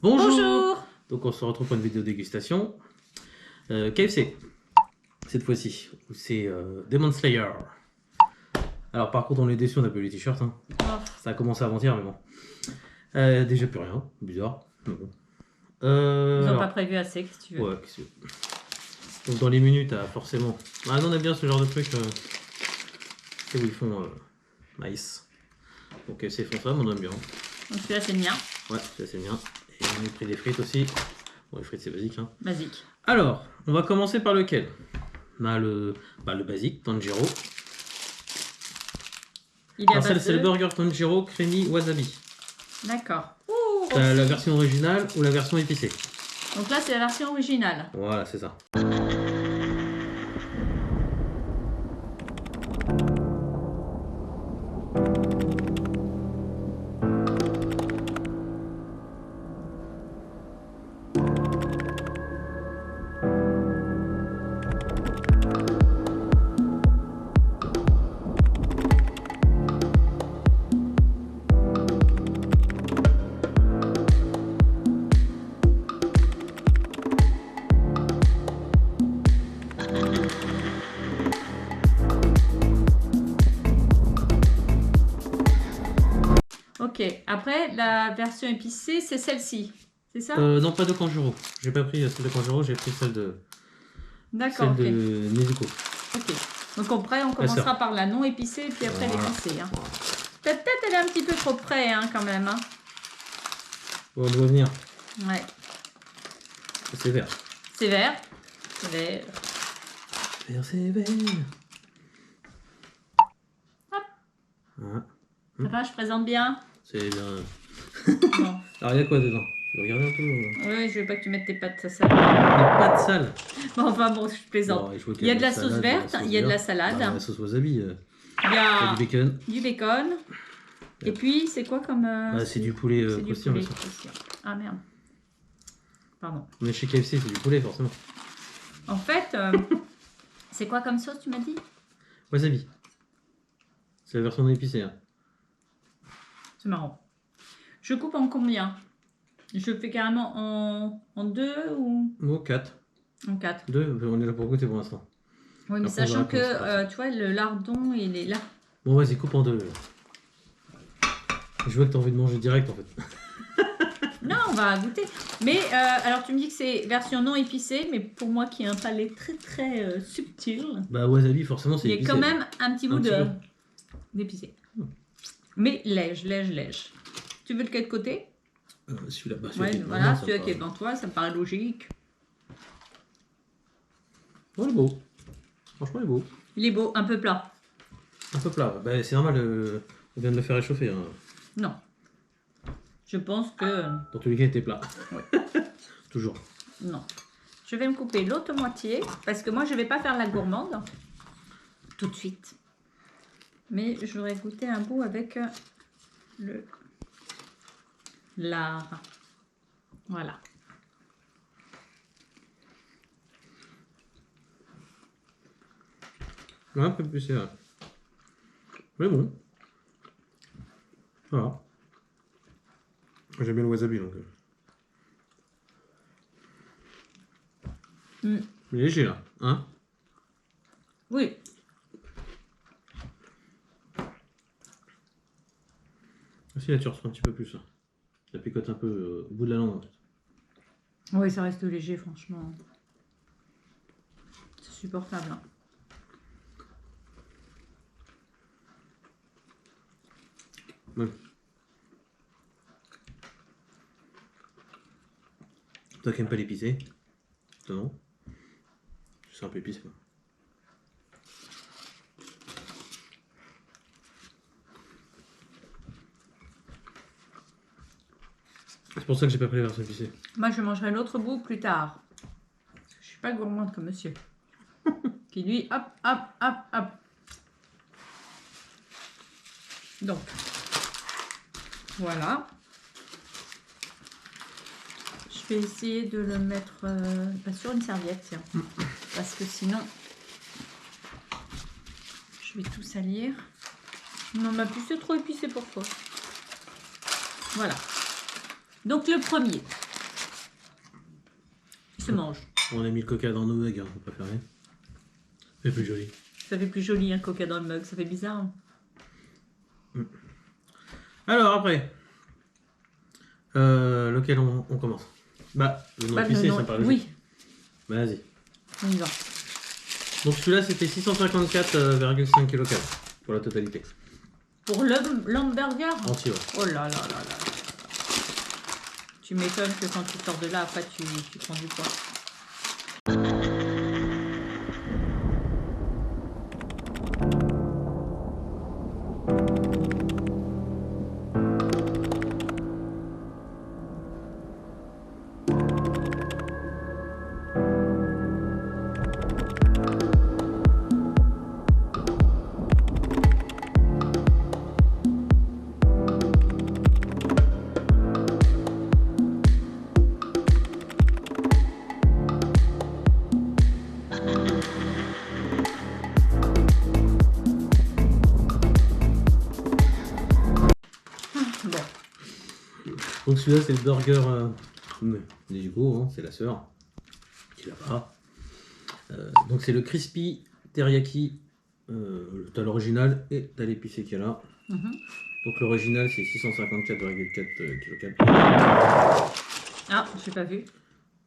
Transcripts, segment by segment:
Bonjour. Bonjour. Donc on se retrouve pour une vidéo dégustation. KFC, cette fois-ci. C'est Demon Slayer. Alors par contre on est déçus, on n'a pas eu les t-shirts. Hein. Oh. Ça a commencé avant-hier mais bon. Déjà plus rien, bizarre. Mais bon. Ils n'ont alors, pas prévu assez, qu'est-ce que tu veux. ouais, qu'est-ce que tu veux. Donc dans les menus t'as forcément... Ah non, on aime bien ce genre de truc. C'est où ils font nice. Donc KFC font ça, mais on aime bien. Donc celui-là c'est le mien. Ouais, c'est bien. Et on a pris des frites aussi. Bon, les frites c'est basique. Hein. Basique. Alors, on va commencer par lequel? On a le basique, Tanjiro. Il est à Alors celle base c'est le de... burger Tanjiro creamy wasabi. D'accord. T'as la version originale ou la version épicée? Donc là c'est la version originale. Voilà, c'est ça. Ok, après la version épicée c'est celle-ci, c'est ça? Non, pas de Kanjuro. J'ai pas pris celle de Kanjuro, j'ai pris celle de... D'accord, ok. Celle de Nezuko. Ok. Donc après on commencera par la non épicée et puis après l'épicée. Hein. Peut-être elle est un petit peu trop près hein, quand même. Hein. Bon, on doit venir. Ouais. C'est vert. C'est vert. C'est vert. Vert, c'est vert. Hop. Voilà. Ça va, je présente bien. C'est bien. Bon. Alors il y a quoi dedans? Tu veux regarder un peu? Oui, je veux pas que tu mettes tes pâtes sales. Des pâtes sales. Bon, enfin bon, je plaisante. Bon, je vois Il y a de la salade, sauce verte, il y a de la salade. Bah, la sauce wasabi. Il y a Du bacon. du bacon. Et puis, c'est quoi comme... Bah, c'est du poulet c'est du croustillant. poulet croustillant. Ah merde. Pardon. On est chez KFC, c'est du poulet forcément. En fait, c'est quoi comme sauce, tu m'as dit? Wasabi. C'est la version non épicée. Hein. C'est marrant. Je coupe en combien? Je fais carrément en 2 ou Oh, 4. en 4? 2, on est là pour goûter pour l'instant. Oui, mais Après, on sachant verra comment ça que, passe. tu vois, le lardon, il est là. Bon, vas-y, coupe en 2. Je vois que t'as envie de manger direct en fait. Non, on va goûter. Mais, alors tu me dis que c'est version non épicée, mais pour moi qui ai un palais très très subtil, Bah, wasabi, forcément, c'est il y a épicé. quand même un petit bout petit peu. d'épicé. Mais léger, léger, léger. Tu veux lequel côté? Celui-là, bah, Ouais, qui est voilà, devant, celui-là ça qui est me devant toi, ça me paraît logique. paraît- Oh, il est beau. Franchement, il est beau. Il est beau, un peu plat. Un peu plat. Bah, c'est normal, on vient de le faire réchauffer. Hein. Non. Je pense que... Dans tous les cas, il était plat. Ouais. Toujours. Non. Je vais me couper l'autre moitié, parce que moi, je ne vais pas faire la gourmande tout de suite. Mais j'aurais goûté un bout avec le lard. Voilà. Ouais, un peu plus, c'est vrai. Mais bon. Voilà. J'aime bien le wasabi donc. Mm. Il est léger là, hein? Oui. Si là tu reçois un petit peu plus. Hein. Ça picote un peu au bout de la langue. En fait. Oui, ça reste léger, franchement. C'est supportable. Hein. Ouais. Toi qui n'aimes pas l'épicé, toi non? C'est un peu épicé. Quoi. C'est pour ça que j'ai pas pris la version épicée. Moi, je mangerai l'autre bout plus tard. Parce que je suis pas gourmande comme monsieur. Qui lui, hop, hop, hop, hop. Donc, voilà. Je vais essayer de le mettre sur une serviette, tiens. Parce que sinon, je vais tout salir. Non, ma puce, c'est trop épicé pour toi. Voilà. Donc le premier. se mange. On a mis le coca dans nos mugs, hein, on peut préférer. C'est plus joli. Ça fait plus joli un coca dans le mug, ça fait bizarre. Hein. Alors après, lequel on commence? Bah, le nom épicé, ça me paraît logique. Oui, Bah, vas-y. on y va. Donc celui-là, c'était 654,5 kcal pour la totalité. Pour l'hamburger. Entier, ouais. Oh là là là là. Tu m'étonnes que quand tu sors de là, après tu prends du poids. Donc celui-là, c'est le burger Nezuko, hein, c'est la sœur qui l'a pas. Donc c'est le crispy teriyaki. T'as l'original et t'as l'épicé qu'il y a là. Donc l'original c'est 654,4 kcal. Ah, j'ai pas vu.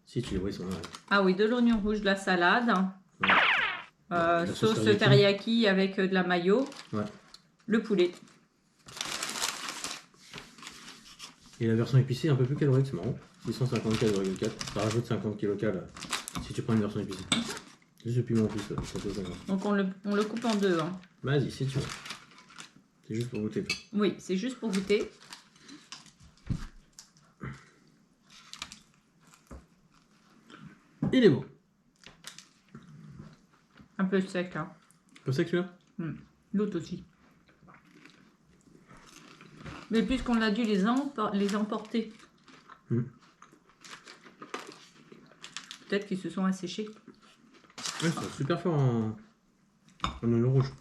Si tu les vois, ils sont là. Ah oui, de l'oignon rouge, de la salade. Ouais. La Sauce teriyaki. teriyaki avec de la mayo. Ouais. Le poulet. Et la version épicée est un peu plus calorique, c'est marrant. 654,4. Ça rajoute 50 kcal si tu prends une version épicée. Juste le piment en plus, ça peut pas grave. Donc on le coupe en deux. Hein. Vas-y, si tu veux. C'est juste pour goûter. Oui, c'est juste pour goûter. Il est beau. Un peu sec. Hein. Un peu sec celui-là? L'autre aussi. Mais puisqu'on a dû les emporter. Peut-être qu'ils se sont asséchés. Ouais, c'est super fort en oignon rouge.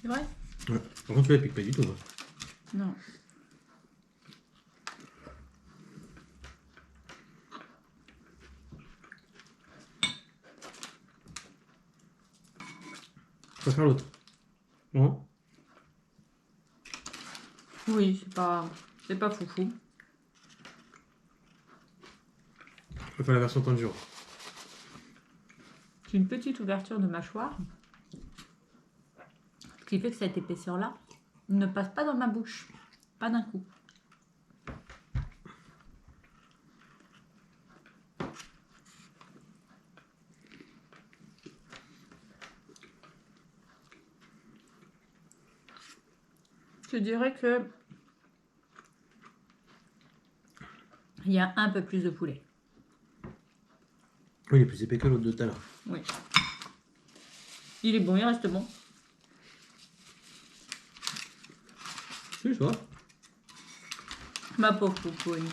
C'est vrai? Ouais. Par contre, celui-là, il pique pas du tout. Hein. Non. Je préfère l'autre. Non? Oui, c'est pas foufou. Je préfère la version tanjiro. C'est une petite ouverture de mâchoire. Ce qui fait que cette épaisseur-là ne passe pas dans ma bouche. Pas d'un coup. Je dirais que il y a un peu plus de poulet. Oui, il est plus épais que l'autre de tout à l'heure. Oui. Il est bon, il reste bon. Oui, ça va. Ma pauvre poupoune.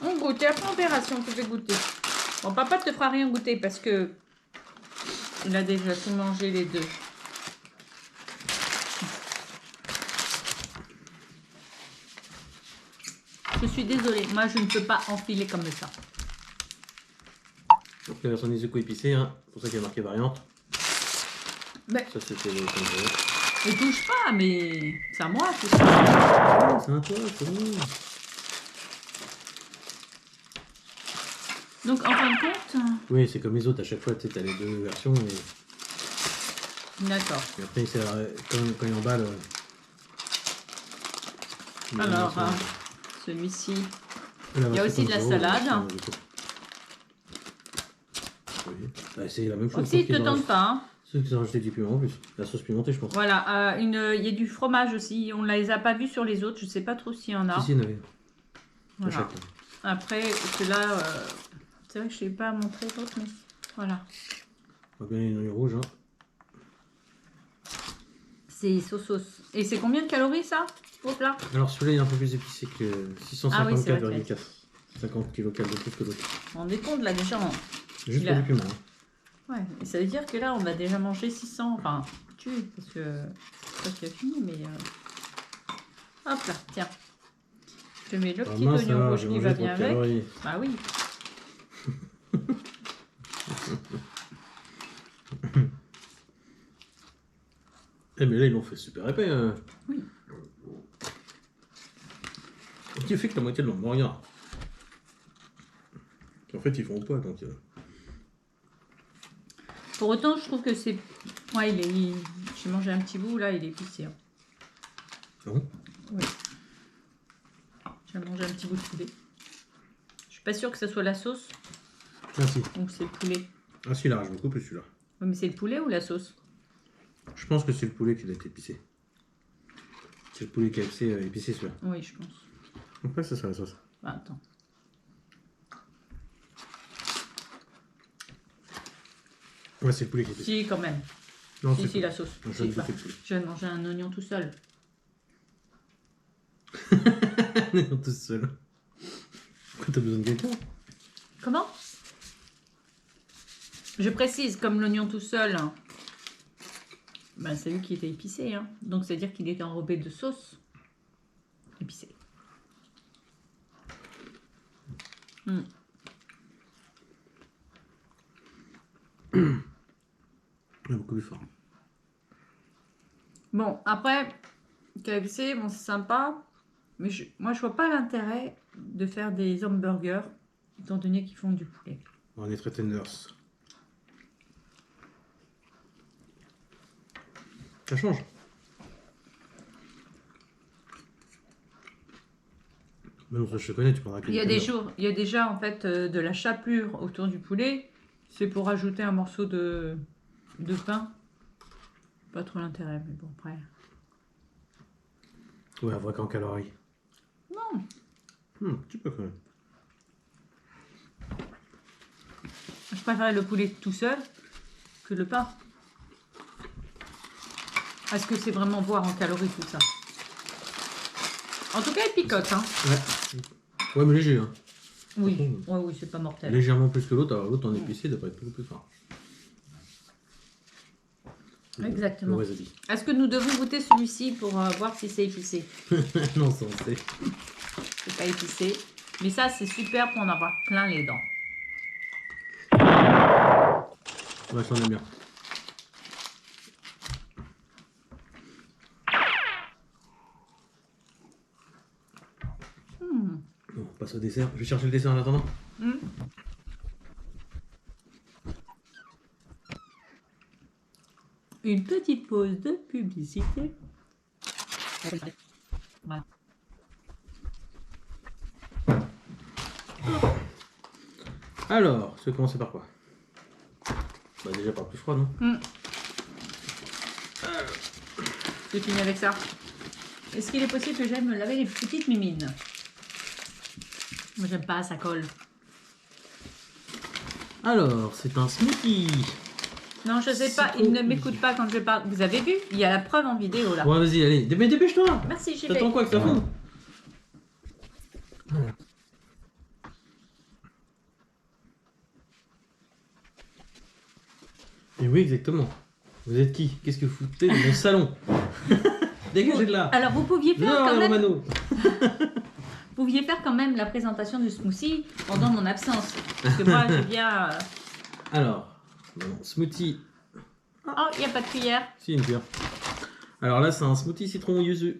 On goûte et après on verra si on te fait goûter. Bon, papa te fera rien goûter parce que il a déjà tout mangé les deux. Je suis désolée, moi je ne peux pas enfiler comme ça. Donc la version Nezuko épicée, hein, c'est pour ça qu'il y a marqué variante. Mais Ça c'était le tanjiro. ne touche pas, mais c'est à moi tout ça. C'est un toi, c'est bon. Donc en fin de compte. Oui, c'est comme les autres, à chaque fois tu sais, t'as les deux versions. D'accord. Et après, quand il emballe. Alors, celui-ci. Il y a aussi de la salade. Oui. Bah, c'est la même chose. Aussi, ne te tente pas. Hein. Ceux qui ont rajouté du piment en plus. La sauce pimentée, je pense. Voilà, il y a du fromage aussi. On ne les a pas vus sur les autres. Je ne sais pas trop s'il y en a. Si, il y en avait. Voilà. Après, ceux-là, c'est vrai que je ne sais pas montrer l'autre, mais voilà. On va bien les oignons rouges. Hein. C'est sauce. Et c'est combien de calories ça au plat? Alors celui-là il est un peu plus épicé que 654,4. 50 kcal de plus que l'autre. On est compte là déjà. Juste pour du piment. Hein. Ouais, et ça veut dire que là on va déjà manger 600. Enfin, parce que c'est pas qui a fini, mais. Hop là, tiens. Je mets le Ah petit mince, oignon alors, rouge j'ai qui mangé va trop bien de avec. calories. Bah oui. Eh mais là ils l'ont fait super épais. Oui. Ce qui fait que la moitié de l'hamburger. En fait ils font au poids donc. Pour autant, je trouve que c'est... Ouais, j'ai mangé un petit bout, là, il est épicé. Hein. Ah bon? Oui. J'ai mangé un petit bout de poulet. Je suis pas sûre que ce soit la sauce Ah si. ou c'est le poulet. Ah si, il arrache beaucoup plus celui-là. Oui, mais c'est le poulet ou la sauce? Je pense que c'est le poulet qui doit être épicé. C'est le poulet KFC épicé celui-là. Oui, je pense. Après ça la sauce. Bah, attends. Ouais, c'est le poulet qui est épicé. Si, quand même. Non, Si, c'est si, pas. la sauce. Je Si, viens de bah, goûter le poulet. je viens de manger un oignon tout seul. Non, tout seul. Pourquoi t'as besoin de quelqu'un? Comment? Je précise, comme l'oignon tout seul, ben, c'est lui qui était épicé. Hein. Donc, c'est-à-dire qu'il était enrobé de sauce épicée. Mm. Ouais, beaucoup plus fort. Bon, après, KFC, bon, c'est sympa. Mais moi, je vois pas l'intérêt de faire des hamburgers, étant donné qu'ils font du poulet. On est très tenders. Ça change. Mais non, ça je te connais, tu prendras Il y a des jours, il y a déjà en fait de la chapelure autour du poulet. C'est pour ajouter un morceau de pain. Pas trop l'intérêt, mais bon, après. Ouais, vrai qu'en calories. Non, Tu peux quand même. je préférais le poulet tout seul que le pain. Est-ce que c'est vraiment voir en calories tout ça? En tout cas, il picote, hein. Ouais, mais léger. Hein. Oui, Par oui, c'est pas mortel. Légèrement plus que l'autre, alors l'autre en épicé devrait être beaucoup plus fort. Exactement. Ouais, vas-y. Est-ce que nous devons goûter celui-ci pour voir si c'est épicé? Non, ça on sait. C'est pas épicé. Mais ça, c'est super pour en avoir plein les dents. Ouais, j'en aime bien. Bon, on passe au dessert. Je vais chercher le dessert en attendant. Une petite pause de publicité. Voilà. Alors, tu veux commencer par quoi? Bah déjà par le plus froid, non? Je finis avec ça. Est-ce qu'il est possible que j'aille me laver les petites mimines? Moi, j'aime pas, ça colle. Alors, c'est un smoothie. Non, je sais pas, il ne m'écoute pas quand je parle. Vous avez vu? Il y a la preuve en vidéo là. Ouais, vas-y, allez, dépêche-toi. Merci, j'y vais. T'attends quoi que ça fonde? Et oui, exactement. Vous êtes qui? Qu'est-ce que vous foutez dans mon salon? Dégagez de là. Alors, vous pouviez faire Non, quand même... Romano. Vous pouviez faire quand même la présentation du smoothie pendant mon absence. Parce que moi, j'ai bien... Alors, bon, smoothie. Oh, il n'y a pas de cuillère. Si, une cuillère. Alors là, c'est un smoothie citron yuzu.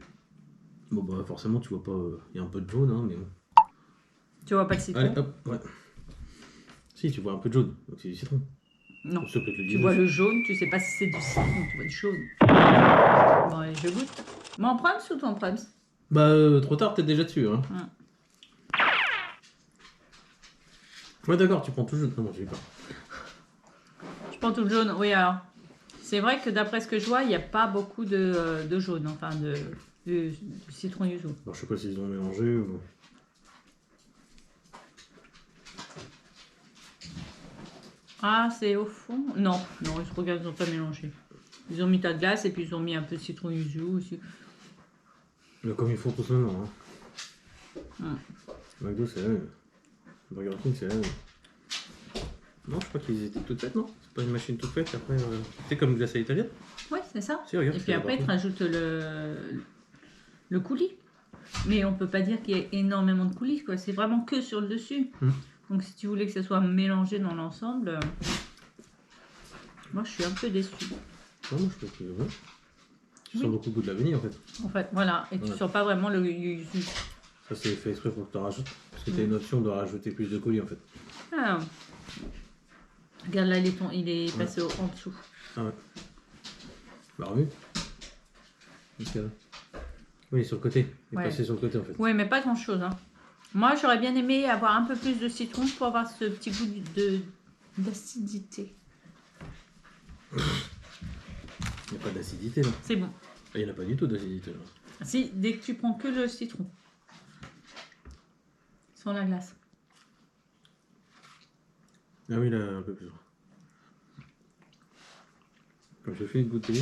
Bon, bah, forcément, tu vois pas. Il y a un peu de jaune, hein, mais bon. Tu vois pas le citron? Allez, hop, ouais. Si, tu vois un peu de jaune. Donc c'est du citron. Non. Ça peut être le Tu yuzu. vois le jaune, tu sais pas si c'est du citron, tu vois du jaune. Bon, allez, je goûte. Mon prums ou ton prums? Bah, trop tard, t'es déjà dessus. Hein. Ouais, d'accord, tu prends tout le jaune. Non, j'ai pas. Je prends tout le jaune, oui, alors. C'est vrai que d'après ce que je vois, il n'y a pas beaucoup de jaune, enfin de citron yuzu. Alors, je sais pas s'ils ont mélangé ou. Ah, c'est au fond? Non, non, je regarde, ils n'ont pas mélangé. Ils ont mis ta glace et puis ils ont mis un peu de citron yuzu aussi. Mais comme ils font tous maintenant. Hein. McDo, c'est la même. Burger King, c'est la même. Non, je crois qu'ils étaient toutes faites, non? C'est pas une machine toute faite, après. C'est comme glace à l'italienne? Ouais, c'est ça. Si, regarde, Et c'est puis la après, ils te partie. rajoutent le coulis. Mais on peut pas dire qu'il y ait énormément de coulisses, quoi. C'est vraiment que sur le dessus. Donc si tu voulais que ça soit mélangé dans l'ensemble, moi je suis un peu déçue. Non, moi je trouve que ouais. Tu sens beaucoup le goût de la vanille en fait. En fait, voilà. Et tu sens pas vraiment le yuzu. Ça c'est fait exprès pour que tu en rajoutes. Parce que tu as une option de rajouter plus de coulis en fait. Ah. Regarde là, il est passé en dessous. Ah ouais. Bah oui. Nickel. Oui, sur le côté. Il est passé sur le côté en fait. Oui, mais pas grand chose. Hein. Moi, j'aurais bien aimé avoir un peu plus de citron pour avoir ce petit goût d'acidité. Il n'y a pas d'acidité là. C'est bon. Il n'y en a pas du tout d'acidité là. Si, dès que tu prends que le citron. Sans la glace. Ah oui, là, un peu plus. Je fais une goûter.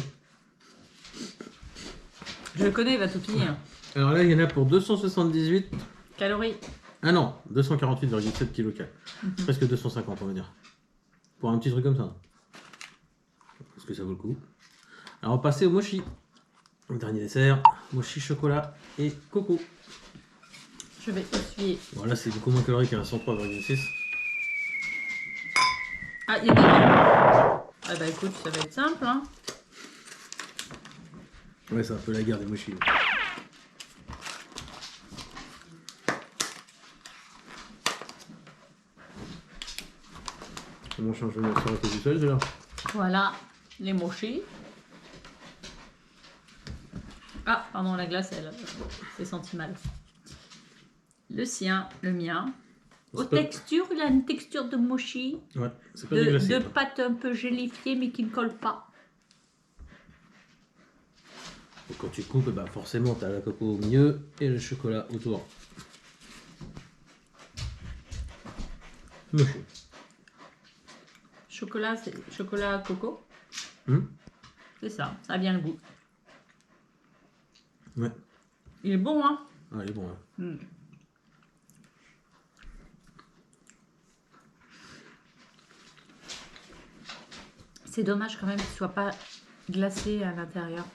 Je le connais, il va tout finir. Alors là, il y en a pour 278 calories. Ah non, 248,7 kcal. Presque 250, on va dire. Pour un petit truc comme ça. Est-ce que ça vaut le coup? Alors on va passer au mochi. Le dernier dessert, mochi chocolat et coco. Je vais essuyer. Voilà, c'est beaucoup moins calorique qu'un 103,6. Ah, il y a des... Ah bah écoute, ça va être simple, hein. Ouais, c'est un peu la guerre des mochis. Comment change de ça aurait du sol, là? Voilà, les mochis. Ah, pardon, la glace, elle s'est sentie mal. Le sien, le mien. Aux textures, il a une texture de mochi. Ouais, c'est pas déglacé. De pâte un peu gélifiée, mais qui ne colle pas. Et quand tu coupes, bah forcément, tu as la coco au milieu et le chocolat autour. Mochi. Chocolat, c'est chocolat coco. C'est ça, ça a bien le goût. Ouais. Il est bon, hein? Ah, il est bon, ouais. C'est dommage quand même qu'il ne soit pas glacé à l'intérieur.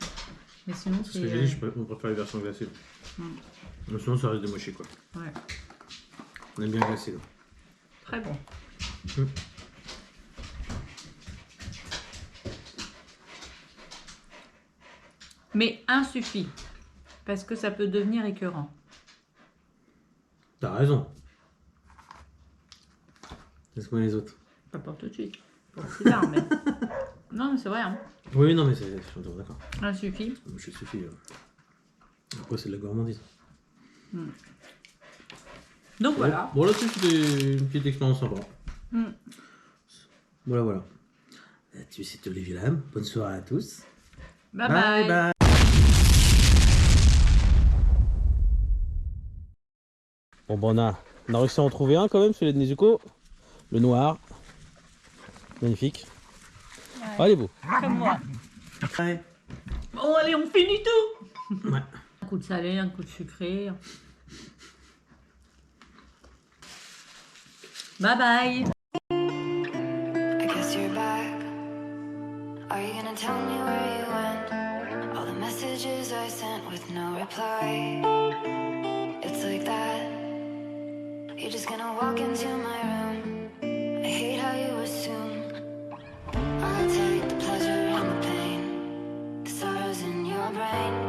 Mais sinon, c'est... Ce que j'ai dit, on préfère les versions glacées. Mais sinon, ça reste des mochis, quoi. Ouais. On aime bien glacé, là. Très bon. Mais un suffit. Parce que ça peut devenir écœurant. T'as raison. Laisse-moi les autres. Pas pour tout de suite. Pour plus tard, mais... Non, mais c'est vrai, hein. Oui, non, mais c'est... D'accord. Un suffit. Je suffit. Après, c'est de la gourmandise. Donc voilà. Bon, là-dessus, c'était une petite expérience sympa. Voilà. Tu sais, Olivier Lam. Bonne soirée à tous. Bye bye. Bye. Bon, on a réussi à en trouver un quand même, celui de Nezuko. Le noir. Magnifique. Ouais. Ah, il est beau. Comme moi. Ouais. Bon, allez, on finit tout. Ouais. Un coup de salé, un coup de sucré. Bye bye. I guess you're back. Are you gonna tell me where you went? All the messages I sent with no reply. It's like that. You're just gonna walk into my room. I hate how you assume I'll take the pleasure and the pain, the sorrows in your brain.